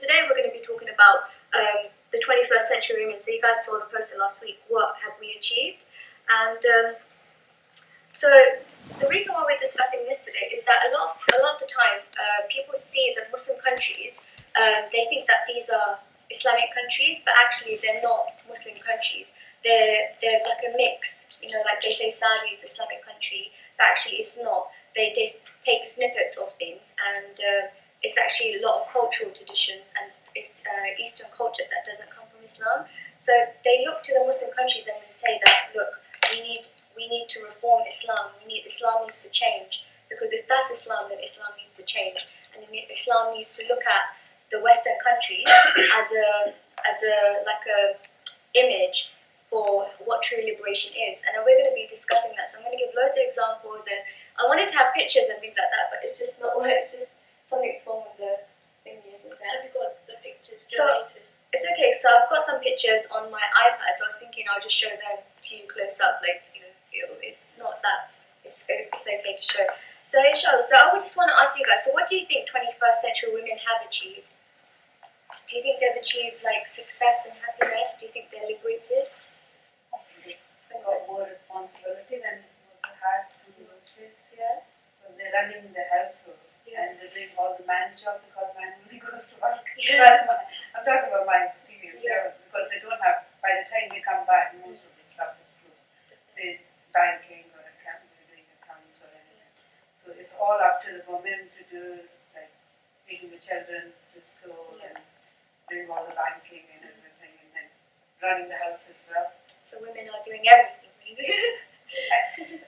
today we're going to be talking about the 21st century women. So you guys saw the poster last week, what have we achieved? And so the reason why we're discussing this today is that a lot of the time people see that Muslim countries, they think that these are Islamic countries, but actually they're not Muslim countries. They're like a mix, like they say Saudi is Islamic country, but actually it's not. They just take snippets of things, and it's actually a lot of cultural traditions, and it's Eastern culture that doesn't come from Islam. So they look to the Muslim countries and they say that, look, we need to reform Islam. Islam needs to change, because if that's Islam, then Islam needs to change, and Islam needs to look at the Western countries as a image for what true liberation is. And we're going to be discussing that. So I'm going to give loads of examples, and I wanted to have pictures and things like that, but it's just not. It's just something's wrong with the thingy, isn't it? Have you got the pictures donated? It's okay. So I've got some pictures on my iPad. So I was thinking I'll just show them to you close up. It's not that. It's okay to show. So inshallah. So I would just want to ask you guys. So what do you think 21st century women have achieved? Do you think they've achieved success and happiness? Do you think they're liberated? They've got more responsibility than what they had in those days. Yeah. Because they're running the household, Yeah. and they're doing all the man's job because man only goes to work. Yeah. I'm talking about my experience. Yeah. Because they don't have, by the time they come back, most of this stuff is true. Say banking or doing accounts or anything. So it's all up to the women to do, like taking the children to school and doing all the banking and everything, and then running the house as well. So women are doing everything, really.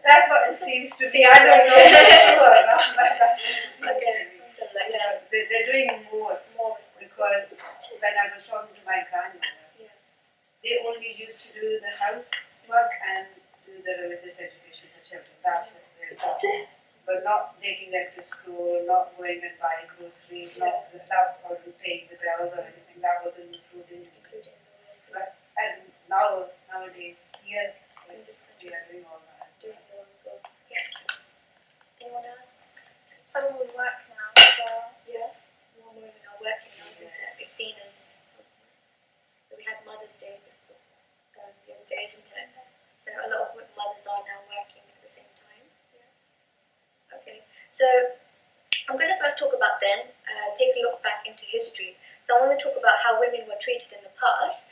That's what it seems to be. I don't know if it's true or not, but that's what it seems Okay. to be. They're doing more because when I was talking to my grandmother, they only used to do the housework and do the religious education for children. That's what they're doing. But not taking them to school, not going and buying groceries, not paying the bills or anything. That wasn't included. Right? And nowadays, here, we are doing all that. Yes. Anyone else? Some will work now as well. Yeah. More women are working now, isn't it? It's seen as. So we had Mother's Day before, the other day, isn't it? So a lot of mothers are now working at the same time. Yeah. Okay. So I'm going to first talk about then, take a look back into history. So I want to talk about how women were treated in the past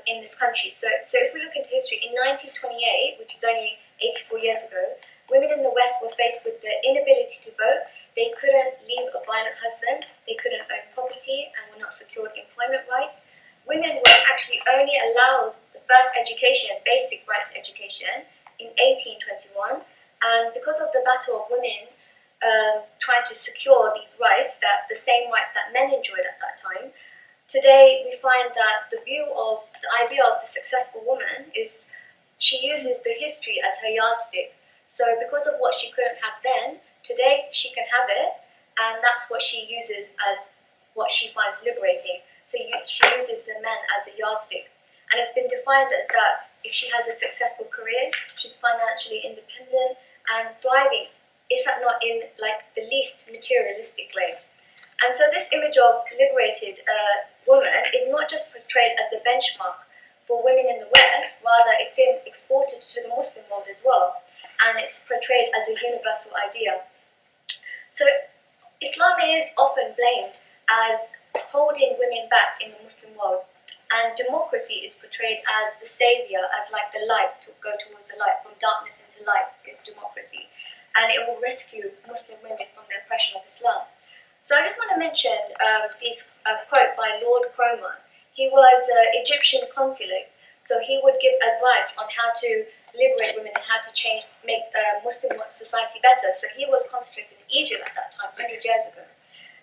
in this country. So if we look into history, in 1928, which is only 84 years ago, women in the West were faced with the inability to vote. They couldn't leave a violent husband, they couldn't own property, and were not secured employment rights. Women were actually only allowed the first education, basic right to education, in 1821, and because of the battle of women trying to secure these rights, that the same rights that men enjoyed at that time, today we find that the idea of the successful woman is she uses the history as her yardstick. So because of what she couldn't have then, today she can have it, and that's what she uses as what she finds liberating. So she uses the men as the yardstick. And it's been defined as that if she has a successful career, she's financially independent and thriving, if not in the least materialistic way. And so this image of liberated woman is not just portrayed as the benchmark for women in the West, rather it's exported to the Muslim world as well, and it's portrayed as a universal idea. So Islam is often blamed as holding women back in the Muslim world, and democracy is portrayed as the savior, as like the light, to go towards the light, from darkness into light is democracy, and it will rescue Muslim women from the oppression of Islam. So I just want to mention this quote by Lord Cromer. He was an Egyptian consulate, so he would give advice on how to liberate women and how to make Muslim society better. So he was concentrated in Egypt at that time, 100 years ago.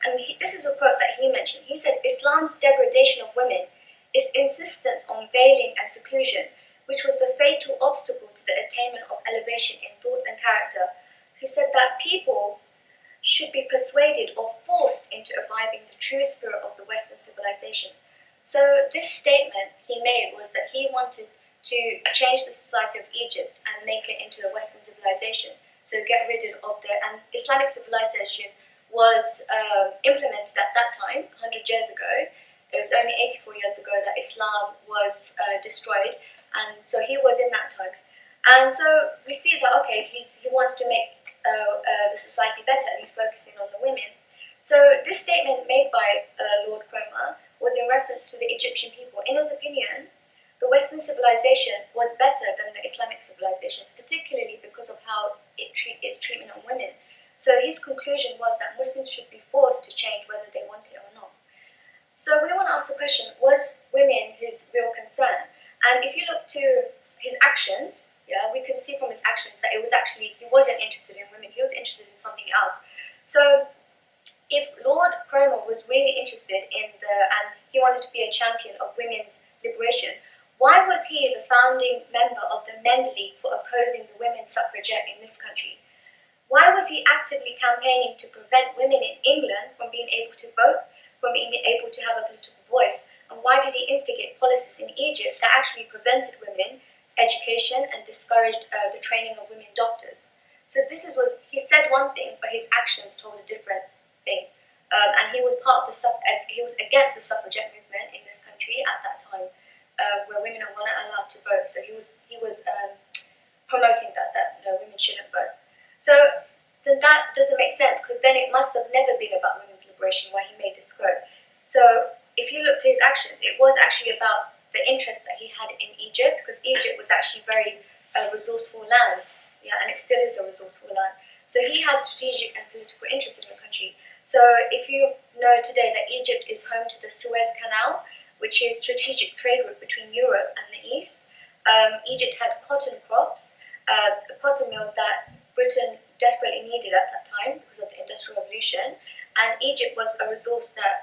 And this is a quote that he mentioned. He said, "Islam's degradation of women, its insistence on veiling and seclusion, which was the fatal obstacle to the attainment of elevation in thought and character." He said that people should be persuaded or forced into imbibing the true spirit of the Western civilization. So this statement he made was that he wanted to change the society of Egypt and make it into the Western civilization. So get rid of and Islamic civilization was implemented at that time, 100 years ago. It was only 84 years ago that Islam was destroyed, and so he was in that time. And so we see that, okay, he wants to make the society better, and he's focusing on the women. So this statement made by Lord Cromer was in reference to the Egyptian people. In his opinion, the Western civilization was better than the Islamic civilization, particularly because of how its treatment on women. So his conclusion was that Muslims should be forced to change whether they want it or not. So we want to ask the question, was women his real concern? And if you look to his actions, we can see from his actions that it was actually, he wasn't interested in women, he was interested in something else. So if Lord Cromer was really interested in and he wanted to be a champion of women's liberation, why was he the founding member of the Men's League for opposing the women's suffragette in this country? Why was he actively campaigning to prevent women in England from being able to vote, from being able to have a political voice? And why did he instigate policies in Egypt that actually prevented women's education and discouraged the training of women doctors? So this is what he said one thing, but his actions told a different thing. And he was part of he was against the suffragette movement in this country at that time, where women were not allowed to vote. So he was promoting that women shouldn't vote. So then that doesn't make sense, because then it must have never been about women's liberation why he made this quote. So if you look to his actions, it was actually about the interest that he had in Egypt, because Egypt was actually very resourceful land, and it still is a resourceful land. So he had strategic and political interests in the country. So if you know today that Egypt is home to the Suez Canal, which is strategic trade route between Europe and the East, Egypt had cotton crops, cotton mills that Britain desperately needed at that time because of the Industrial Revolution, and Egypt was a resource that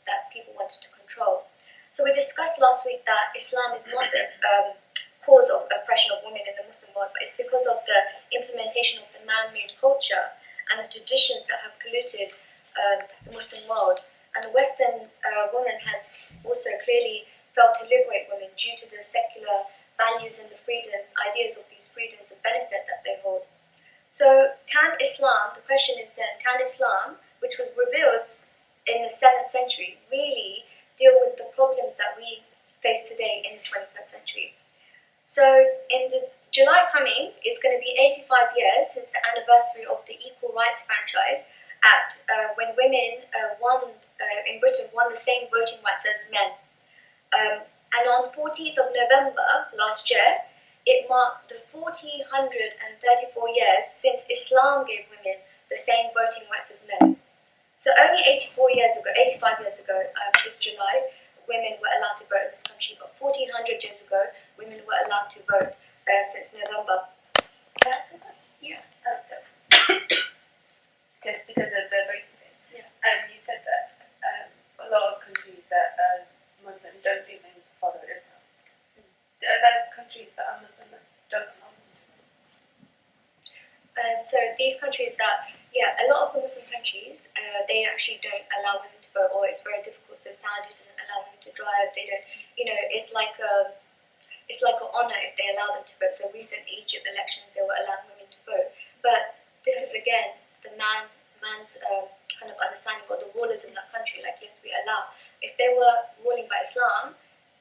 that people wanted to control. So we discussed last week that Islam is not the cause of oppression of women in the Muslim world, but it's because of the implementation of the man-made culture and the traditions that have polluted the Muslim world. And the Western woman has also clearly failed to liberate women due to the secular values and the freedoms, ideas of these freedoms of benefit that they hold. So can Islam, the question is then, can Islam, which was revealed in the 7th century, really deal with the problems that we face today in the 21st century? So in the July coming, it's going to be 85 years since the anniversary of the Equal Rights franchise when women in Britain won the same voting rights as men. And on 14th of November last year, it marked the 1434 years since Islam gave women the same voting rights as men. So only 85 years ago, this July, women were allowed to vote in this country, but 1400 years ago, women were allowed to vote since November. That's a question. Yeah. Just because of the voting thing. Yeah. You said that a lot of countries that are Muslim don't do things to follow Islam. Are there countries that are Muslim that don't allow them to vote? So these countries that, a lot of the Muslim countries, they actually don't allow women to vote, or it's very difficult. So Saudi doesn't allow women to drive. They don't, it's like an honor if they allow them to vote. So recent Egypt elections, they were allowing women to vote. But this is again the man's kind of understanding, or the rulers in that country, like, yes, we allow. If they were ruling by Islam,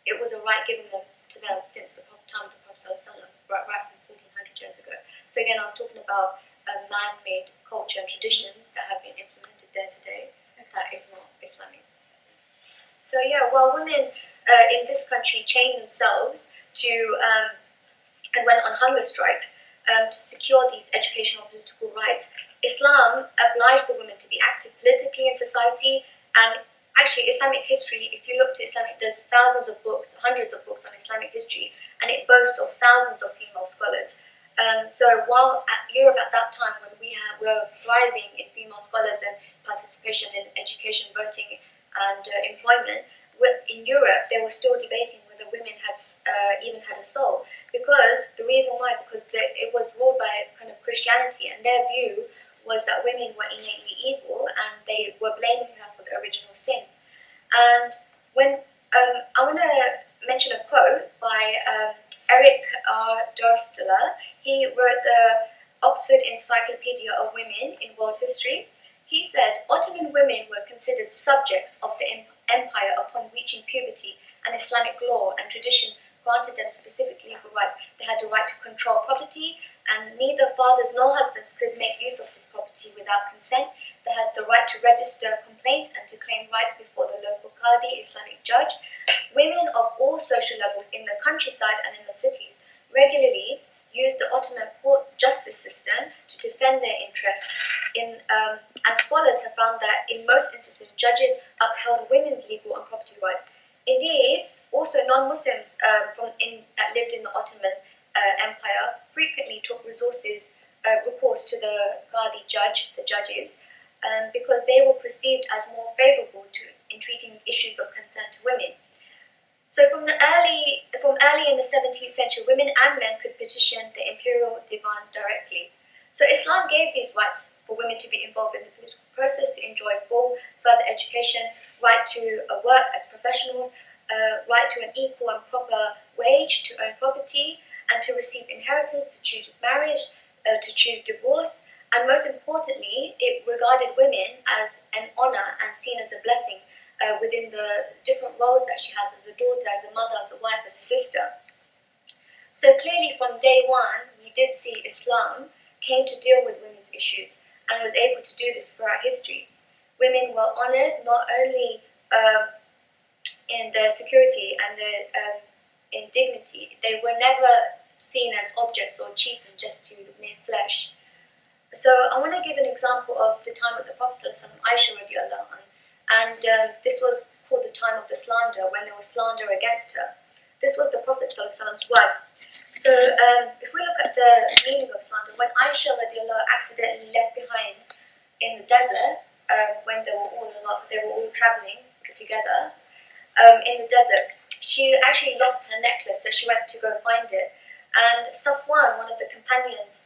it was a right given to them since the time of the Prophet ﷺ, right from 1400 years ago. So again, I was talking about man-made culture and traditions that have been implemented there today, that is not Islamic. So women in this country chained themselves to and went on hunger strikes to secure these educational and political rights. Islam obliged the women to be active politically in society, and actually Islamic history, if you look to Islamic, there's thousands of books, hundreds of books on Islamic history, and it boasts of thousands of female scholars. So while Europe at that time, when were thriving in female scholars and participation in education, voting, and employment, in Europe they were still debating whether women even had a soul. Because the reason why, it was ruled by kind of Christianity, and their view was that women were innately evil, and they were blaming her for the original sin. And when I want to mention a quote by Eric R. Dorstler. He wrote the Oxford Encyclopedia of Women in World History. He said Ottoman women were considered subjects of the empire upon reaching puberty, and Islamic law and tradition granted them specific legal rights. They had the right to control property, and neither fathers nor husbands could make use of this property without consent. They had the right to register complaints and to claim rights before the local Qadi, Islamic judge. Women of all social levels in the countryside and in the cities regularly used the Ottoman court justice system to defend their interests. And scholars have found that in most instances, judges upheld women's legal and property rights. Indeed, also non-Muslims that lived in the Ottoman Empire frequently took recourse to the Qadi judge, the judges, because they were perceived as more favourable in treating issues of concern to women. So from early in the 17th century, women and men could petition the imperial divan directly. So Islam gave these rights for women to be involved in the political process, to enjoy full further education, right to work as professionals, right to an equal and proper wage, to own property, and to receive inheritance, to choose marriage, to choose divorce, and most importantly, it regarded women as an honour and seen as a blessing within the different roles that she has as a daughter, as a mother, as a wife, as a sister. So clearly from day one, we did see Islam came to deal with women's issues and was able to do this throughout history. Women were honoured not only in their security and in dignity, they were never seen as objects or cheapened just to mere flesh. So I want to give an example of the time of the Prophet Aisha radiallahu anha, and this was called the time of the slander, when there was slander against her. This was the Prophet's wife. So if we look at the meaning of slander, when Aisha radiallahu accidentally left behind in the desert, when they were all travelling together in the desert, she actually lost her necklace, so she went to go find it. And Safwan, one of the companions,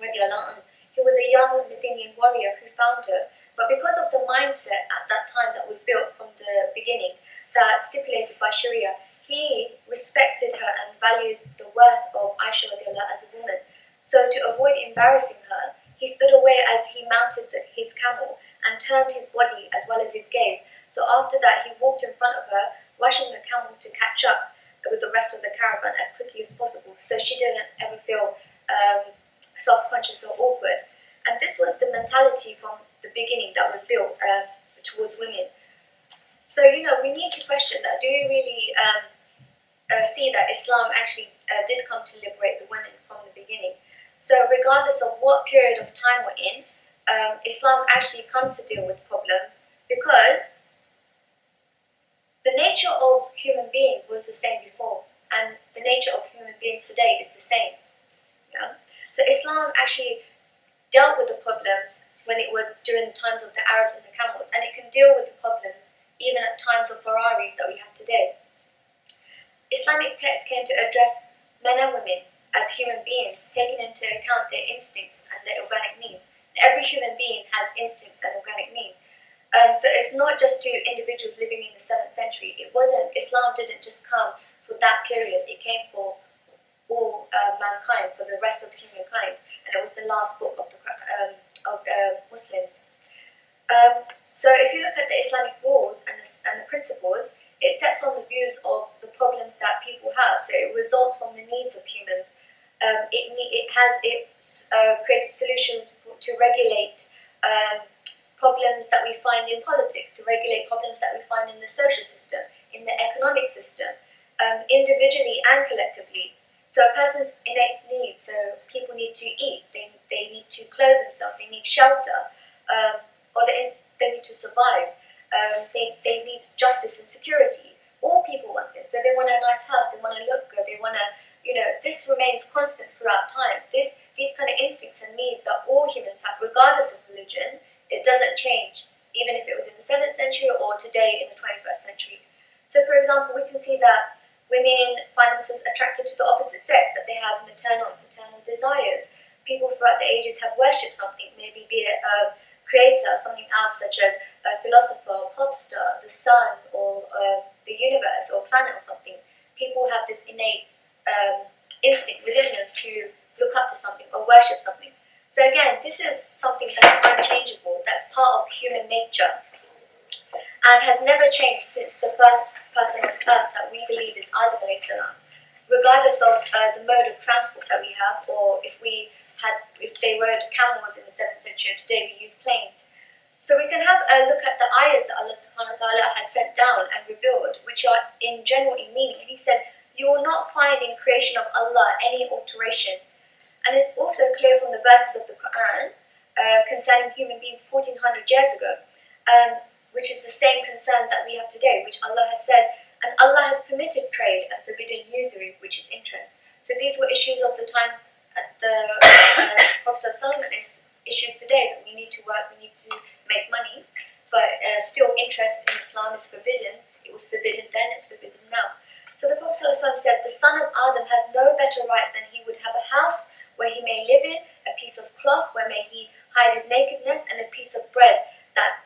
radiallahu anhu, he was a young Medinian warrior who found her. But because of the mindset at that time that was built from the beginning, that stipulated by Sharia, he respected her and valued the worth of Aisha radiallahu as a woman. So to avoid embarrassing her, he stood away as he mounted his camel and turned his body as well as his gaze. So after that, he walked in front of her, rushing the camel to catch up with the rest of the caravan as quickly as possible. So she didn't ever feel self-conscious or awkward. And this was the mentality from the beginning that was built towards women. So, we need to question that. Do we really see that Islam actually did come to liberate the women from the beginning? So regardless of what period of time we're in, Islam actually comes to deal with problems because the nature of human beings was the same before, and the nature of human beings today is the same. Yeah? So Islam actually dealt with the problems when it was during the times of the Arabs and the camels, and it can deal with the problems even at times of Ferraris that we have today. Islamic texts came to address men and women as human beings, taking into account their instincts and their organic needs. Every human being has instincts and organic needs. So it's not just to individuals living in the 7th century. Islam didn't just come for that period. It came for all mankind, for the rest of humankind, and it was the last book of the Muslims. So if you look at the Islamic rules and the principles, it sets on the views of the problems that people have. So it results from the needs of humans. It creates solutions to regulate problems that we find in politics, to regulate problems that we find in the social system, in the economic system, individually and collectively. So a person's innate needs, so people need to eat, they need to clothe themselves, they need shelter, or they need to survive, they need justice and security. All people want this, so they want a nice house, they want to look good, they want to, this remains constant throughout time. These kind of instincts and needs that all humans have, regardless of religion, it doesn't change, even if it was in the 7th century or today in the 21st century. So for example, we can see that women find themselves attracted to the opposite sex, that they have maternal and paternal desires. People throughout the ages have worshipped something, maybe be it a creator, something else such as a philosopher, pop star, the sun, or the universe, or planet, or something. People have this innate instinct within them to look up to something or worship something. So again, this is something that's unchangeable, that's part of human nature, and has never changed since the first person on earth that we believe is Adam alayhi salam. Regardless of the mode of transport that we have, or if they rode camels in the 7th century and today we use planes. So we can have a look at the ayahs that Allah subhanahu wa ta'ala has sent down and revealed, which are in general in meaning. And He said, you will not find in creation of Allah any alteration. And it's also clear from the verses of the Quran concerning human beings 1400 years ago, which is the same concern that we have today, which Allah has said, and Allah has permitted trade and forbidden usury, which is interest. So these were issues of the time at the Prophet Solomon is issues today, that we need to work, we need to make money, but still interest in Islam is forbidden. It was forbidden then, it's forbidden now. So the Prophet ﷺ said, the son of Adam has no better right than he would have a house where he may live in, a piece of cloth where may he hide his nakedness, and a piece of bread, that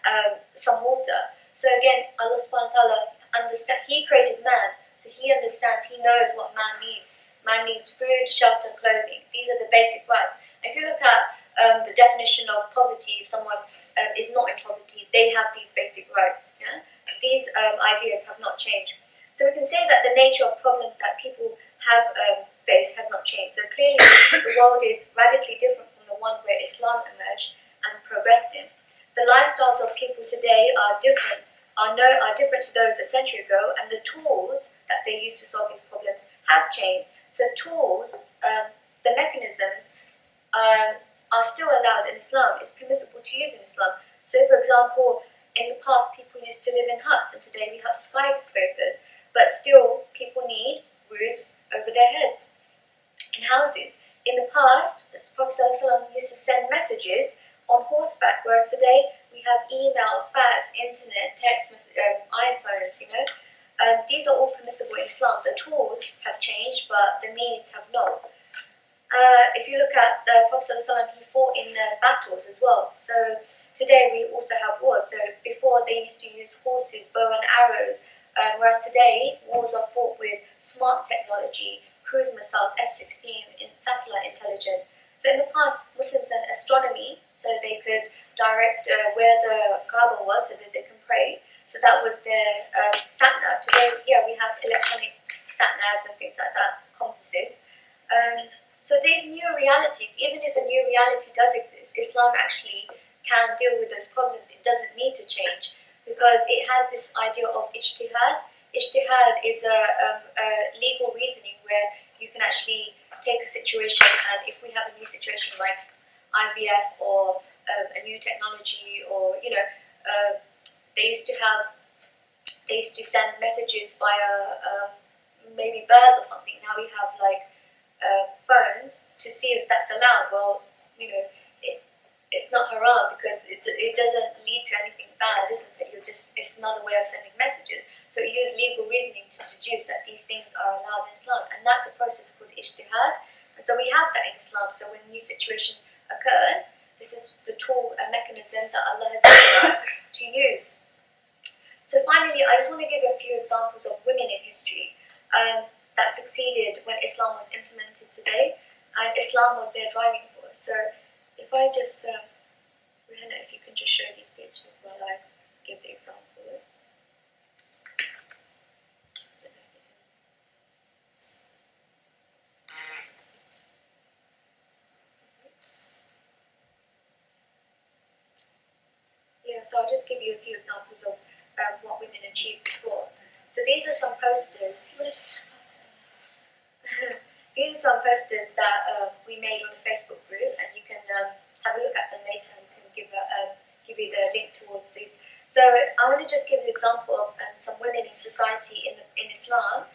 some water. So again, Allah subhanahu wa ta'ala He created man, so He understands, He knows what man needs. Man needs food, shelter, clothing. These are the basic rights. If you look at the definition of poverty, if someone is not in poverty, they have these basic rights. Yeah? These ideas have not changed. So we can say that the nature of problems that people have faced has not changed. So clearly the world is radically different from the one where Islam emerged and progressed in. The lifestyles of people today are different to those a century ago, and the tools that they use to solve these problems have changed. So tools, the mechanisms, are still allowed in Islam. It's permissible to use in Islam. So for example, in the past people used to live in huts, and today we have skyscrapers, but still people need roofs over their heads in houses. In the past, the Prophet ﷺ used to send messages on horseback, whereas today we have email, fax, internet, text, iPhones, these are all permissible in Islam. The tools have changed, but the needs have not. If you look at the Prophet ﷺ, he fought in battles as well. So today we also have wars. So before they used to use horses, bow and arrows, whereas today wars are fought with smart technology, cruise missiles, F-16, satellite intelligence. So in the past, Muslims learned astronomy, so they could direct where the Kaaba was, so that they can pray. So that was their sat-nav. Today, we have electronic sat-navs and things like that, compasses. So these new realities, even if a new reality does exist, Islam actually can deal with those problems. It doesn't need to change, because it has this idea of ijtihad. Ijtihad is a legal reasoning where you can actually take a situation, and if we have a new situation like IVF or a new technology, or they used to send messages via maybe birds or something. Now we have phones to see if that's allowed. Well, it's not haram, because it doesn't lead to anything bad, isn't it? It's another way of sending messages. So you use legal reasoning to deduce that these things are allowed in Islam, and that's a process called ijtihad. And so we have that in Islam. So when a new situation occurs, this is the tool, a mechanism that Allah has given us to use. So finally, I just want to give a few examples of women in history that succeeded when Islam was implemented today, and Islam was their driving force. So if I just, Rihanna, if you can just show these pictures while I give the examples. So I'll just give you a few examples of what women achieved before. So these are some posters. These are some posters that we made on a Facebook group, and you can have a look at them later, and can give you the link towards these. So I want to just give an example of some women in society in Islam,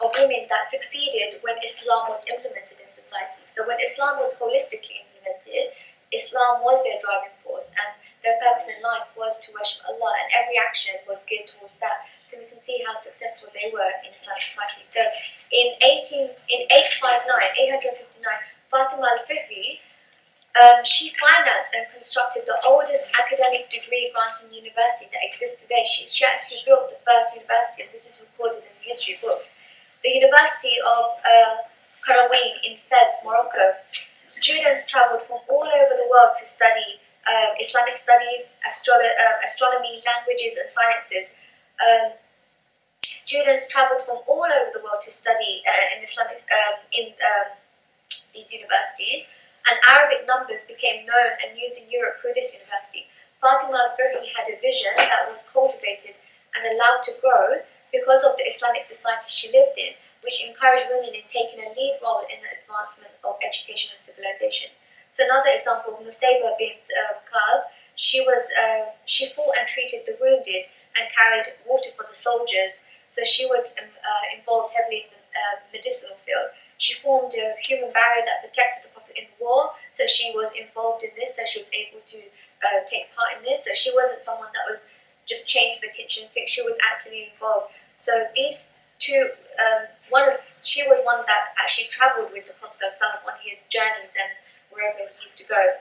of women that succeeded when Islam was implemented in society. So when Islam was holistically implemented, Islam was their driving force, and their purpose in life was to worship Allah, and every action was geared towards that. So we can see how successful they were in Islamic society. So in 859, Fatima al-Fihri, she financed and constructed the oldest academic degree granting university that exists today. She actually built the first university, and this is recorded in the history books. The University of Karaween in Fez, Morocco. Students travelled from all over the world to study Islamic studies, astronomy, languages, and sciences. Students travelled from all over the world to study in Islamic these universities, and Arabic numbers became known and used in Europe through this university. Fatima al-Fihri had a vision that was cultivated and allowed to grow because of the Islamic society she lived in, which encouraged women in taking a lead role in the advancement of education and civilization. So another example of Nusayba bint Ka'b, she fought and treated the wounded and carried water for the soldiers. So she was involved heavily in the medicinal field. She formed a human barrier that protected the Prophet in the war. So she was involved in this. So she was able to take part in this. So she wasn't someone that was just chained to the kitchen sink. She was actively involved. So these two, she was one that actually travelled with the Prophet on his journeys and wherever he used to go.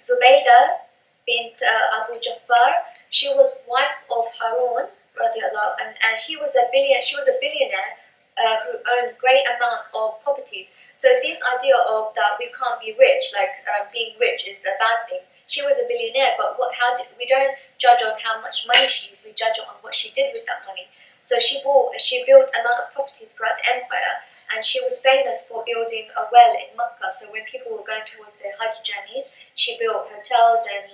Zubaydah bint Abu Ja'far, she was wife of Harun, and she was a billionaire who owned great amount of properties. So this idea of that we can't be rich, like being rich is a bad thing. She was a billionaire, but we don't judge on how much money she used, we judge on what she did with that money. So she built amount of properties throughout the empire, and she was famous for building a well in Mecca. So when people were going towards their Hajj journeys, she built hotels and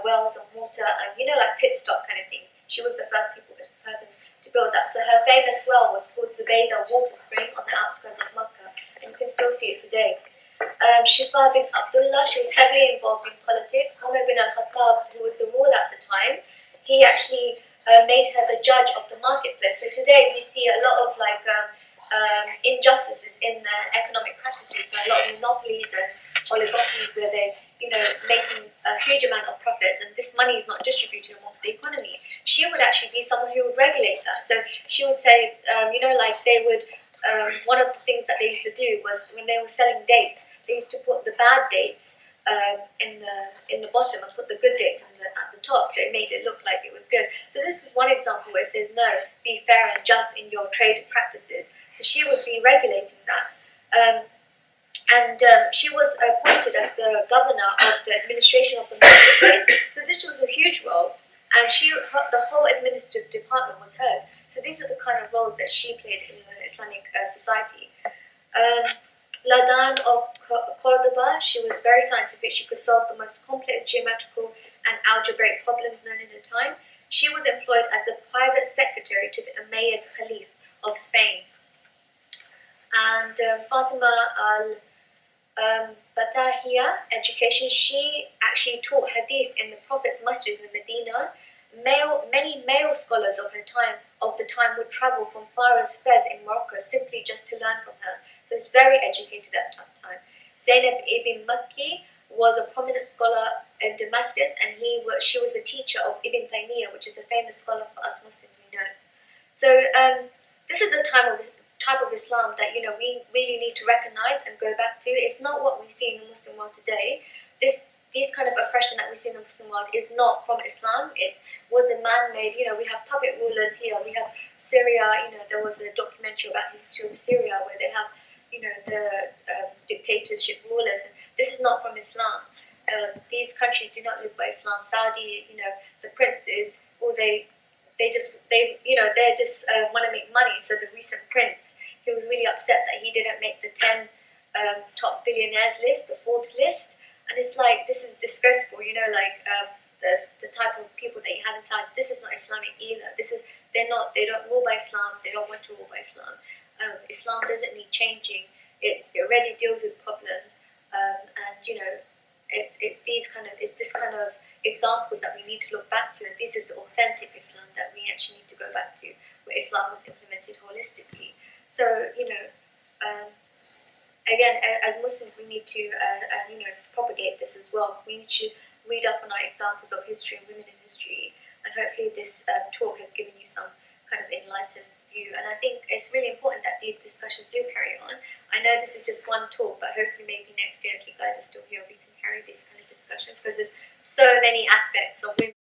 wells of water and like pit stop kind of thing. She was the first person to build that. So her famous well was called Zubaydah Water Spring on the outskirts of Mecca, and you can still see it today. Shifa bint Abdullah, she was heavily involved in politics. Umar bin al-Khattab, who was the ruler at the time, he actually made her the judge of the marketplace. So today we see a lot of injustices in the economic practices. So a lot of monopolies and oligopolies where they're making a huge amount of profits, and this money is not distributed amongst the economy. She would actually be someone who would regulate that. So she would say, they would. One of the things that they used to do was when they were selling dates, they used to put the bad dates in the bottom and put the good dates at the top, so it made it look like it was good. So this is one example where it says no, be fair and just in your trade practices. So she would be regulating that. She was appointed as the governor of the administration of the marketplace. So this was a huge role, and the whole administrative department was hers. So these are the kind of roles that she played in the Islamic society. Ladan of Cordoba, she was very scientific. She could solve the most complex geometrical and algebraic problems known in her time. She was employed as the private secretary to the Umayyad Khalif of Spain. And Fatima al-Batahiyya, education, she actually taught hadith in the Prophet's masjid in Medina. Many male scholars of the time would travel from far as Fez in Morocco simply just to learn from her. So he's very educated at that time. Zainab ibn Makki was a prominent scholar in Damascus, and she was the teacher of Ibn Taymiyyah, which is a famous scholar for us Muslims we know. So this is the type of Islam that we really need to recognize and go back to. It's not what we see in the Muslim world today. This kind of oppression that we see in the Muslim world is not from Islam. It was a man-made. We have puppet rulers here. We have Syria. There was a documentary about the history of Syria where they have the dictatorship rulers. And this is not from Islam. These countries do not live by Islam. Saudi, the princes, or they just want to make money. So the recent prince, he was really upset that he didn't make the 10 top billionaires list, the Forbes list. And it's like, this is disgraceful, the type of people that you have inside. This is not Islamic either. They don't rule by Islam. They don't want to rule by Islam. Islam doesn't need changing. It already deals with problems, it's this kind of examples that we need to look back to, and this is the authentic Islam that we actually need to go back to, where Islam was implemented holistically. So again, as Muslims, we need to propagate this as well. We need to read up on our examples of history and women in history, and hopefully this talk has given you some kind of enlightened view. And I think it's really important that these discussions do carry on. I know this is just one talk, but hopefully maybe next year, if you guys are still here, we can carry these kind of discussions, because there's so many aspects of women